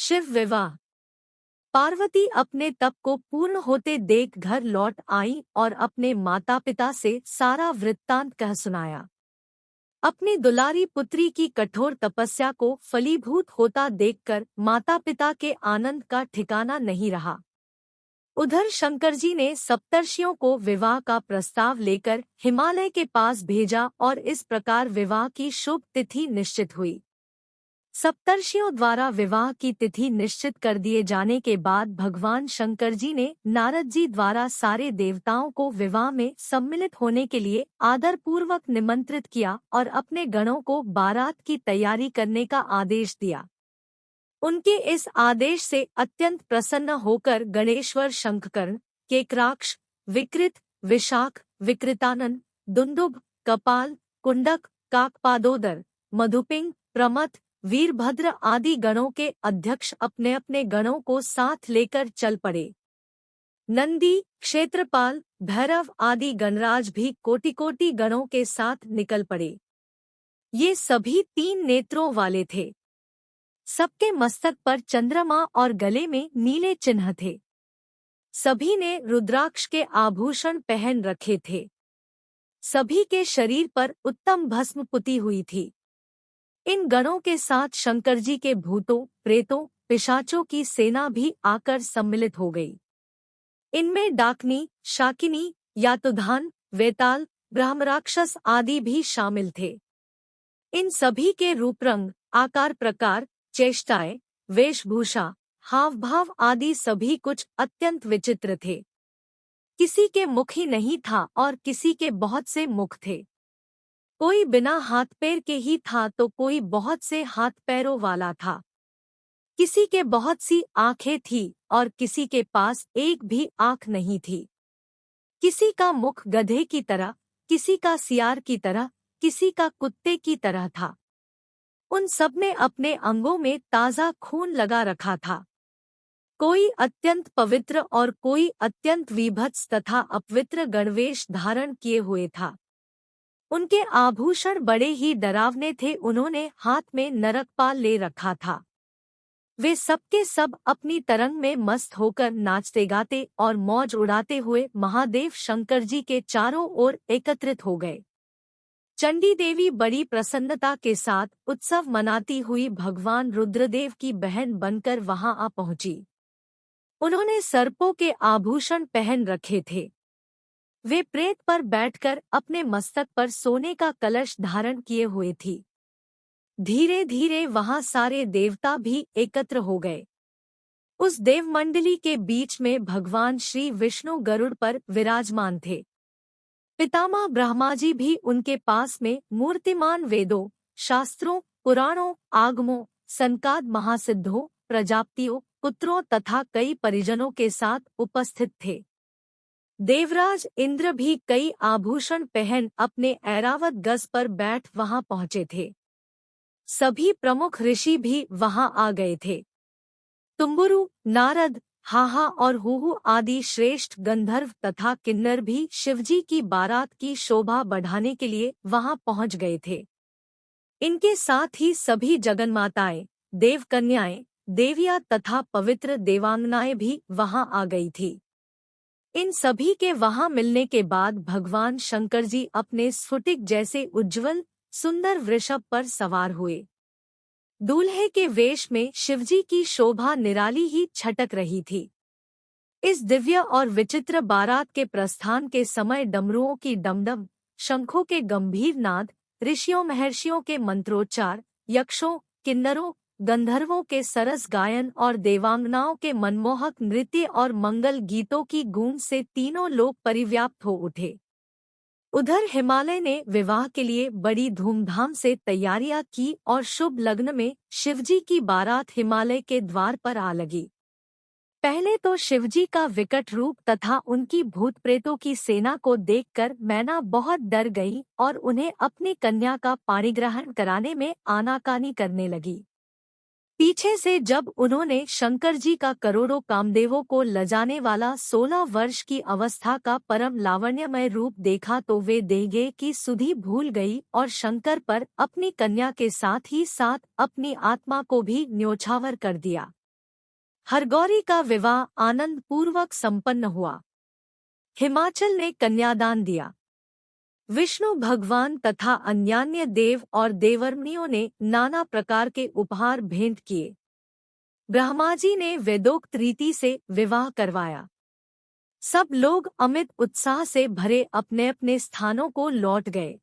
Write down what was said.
शिव विवाह। पार्वती अपने तप को पूर्ण होते देख घर लौट आई और अपने माता पिता से सारा वृत्तांत कह सुनाया। अपनी दुलारी पुत्री की कठोर तपस्या को फलीभूत होता देखकर माता पिता के आनंद का ठिकाना नहीं रहा। उधर शंकर जी ने सप्तर्षियों को विवाह का प्रस्ताव लेकर हिमालय के पास भेजा और इस प्रकार विवाह की शुभ तिथि निश्चित हुई। सप्तर्षियों द्वारा विवाह की तिथि निश्चित कर दिए जाने के बाद भगवान शंकर जी ने नारद जी द्वारा सारे देवताओं को विवाह में सम्मिलित होने के लिए आदरपूर्वक निमंत्रित किया और अपने गणों को बारात की तैयारी करने का आदेश दिया। उनके इस आदेश से अत्यंत प्रसन्न होकर गणेश्वर शंखकर्ण, केकराक्ष, विकृत, विशाख, विकृतानन, दुंदुभ, कपाल, कुंडक, काकपादोदर, मधुपिंग, प्रमथ, वीरभद्र आदि गणों के अध्यक्ष अपने अपने गणों को साथ लेकर चल पड़े। नंदी, क्षेत्रपाल, भैरव आदि गणराज भी कोटि-कोटि गणों के साथ निकल पड़े। ये सभी 3 नेत्रों वाले थे। सबके मस्तक पर चंद्रमा और गले में नीले चिन्ह थे। सभी ने रुद्राक्ष के आभूषण पहन रखे थे। सभी के शरीर पर उत्तम भस्म पुती हुई थी। इन गणों के साथ शंकर जी के भूतों, प्रेतों, पिशाचों की सेना भी आकर सम्मिलित हो गई। इनमें डाकनी, शाकिनी, यातुधान, वेताल, ब्रह्मराक्षस आदि भी शामिल थे। इन सभी के रूपरंग, आकार प्रकार, चेष्टाएं, वेशभूषा, हावभाव आदि सभी कुछ अत्यंत विचित्र थे। किसी के मुख ही नहीं था और किसी के बहुत से मुख थे। कोई बिना हाथ पैर के ही था तो कोई बहुत से हाथ पैरों वाला था। किसी के बहुत सी आंखें थी और किसी के पास एक भी आंख नहीं थी। किसी का मुख गधे की तरह, किसी का सियार की तरह, किसी का कुत्ते की तरह था। उन सब ने अपने अंगों में ताज़ा खून लगा रखा था। कोई अत्यंत पवित्र और कोई अत्यंत विभत्स तथा अपवित्र गणवेश धारण किए हुए था। उनके आभूषण बड़े ही डरावने थे। उन्होंने हाथ में नरकपाल ले रखा था। वे सबके सब अपनी तरंग में मस्त होकर नाचते गाते और मौज उड़ाते हुए महादेव शंकर जी के चारों ओर एकत्रित हो गए। चंडी देवी बड़ी प्रसन्नता के साथ उत्सव मनाती हुई भगवान रुद्रदेव की बहन बनकर वहां आ पहुंची। उन्होंने सर्पों के आभूषण पहन रखे थे। वे प्रेत पर बैठकर अपने मस्तक पर सोने का कलश धारण किए हुए थी। धीरे धीरे वहां सारे देवता भी एकत्र हो गए। उस देवमंडली के बीच में भगवान श्री विष्णु गरुड़ पर विराजमान थे। पितामह ब्रह्मा जी भी उनके पास में मूर्तिमान वेदों, शास्त्रों, पुराणों, आगमों, सनकाद महासिद्धों, प्रजापतियों, पुत्रों तथा कई परिजनों के साथ उपस्थित थे। देवराज इंद्र भी कई आभूषण पहन अपने ऐरावत गज पर बैठ वहां पहुंचे थे। सभी प्रमुख ऋषि भी वहां आ गए थे। तुम्बुरु, नारद, हाहा और हुहु आदि श्रेष्ठ गंधर्व तथा किन्नर भी शिवजी की बारात की शोभा बढ़ाने के लिए वहां पहुंच गए थे। इनके साथ ही सभी जगन्माताएं, देवकन्याएं, देवियां तथा पवित्र देवांगनाएं भी वहां आ गई थी। इन सभी के वहां मिलने के बाद भगवान शंकर जी अपने स्फटिक जैसे उज्ज्वल सुंदर वृषभ पर सवार हुए। दूल्हे के वेश में शिवजी की शोभा निराली ही छटक रही थी। इस दिव्य और विचित्र बारात के प्रस्थान के समय डमरुओं की डमडम, शंखों के गंभीर नाद, ऋषियों महर्षियों के मंत्रोच्चार, यक्षों, किन्नरों, गंधर्वों के सरस गायन और देवांगनाओं के मनमोहक नृत्य और मंगल गीतों की गूंज से तीनों लोक परिव्याप्त हो उठे। उधर हिमालय ने विवाह के लिए बड़ी धूमधाम से तैयारियां की और शुभ लग्न में शिवजी की बारात हिमालय के द्वार पर आ लगी। पहले तो शिवजी का विकट रूप तथा उनकी भूत प्रेतों की सेना को देखकर मैना बहुत डर गई और उन्हें अपनी कन्या का पाणिग्रहण कराने में आनाकानी करने लगी। पीछे से जब उन्होंने शंकर जी का करोड़ों कामदेवों को लजाने वाला 16 वर्ष की अवस्था का परम लावण्यमय रूप देखा तो वे देहगे की सुधि भूल गई और शंकर पर अपनी कन्या के साथ ही साथ अपनी आत्मा को भी न्योछावर कर दिया। हरगौरी का विवाह आनंद पूर्वक संपन्न हुआ। हिमाचल ने कन्यादान दिया। विष्णु भगवान तथा अन्यान्य देव और देवर्षियों ने नाना प्रकार के उपहार भेंट किए। ब्रह्माजी ने वेदोक्त रीति से विवाह करवाया। सब लोग अमित उत्साह से भरे अपने अपने स्थानों को लौट गए।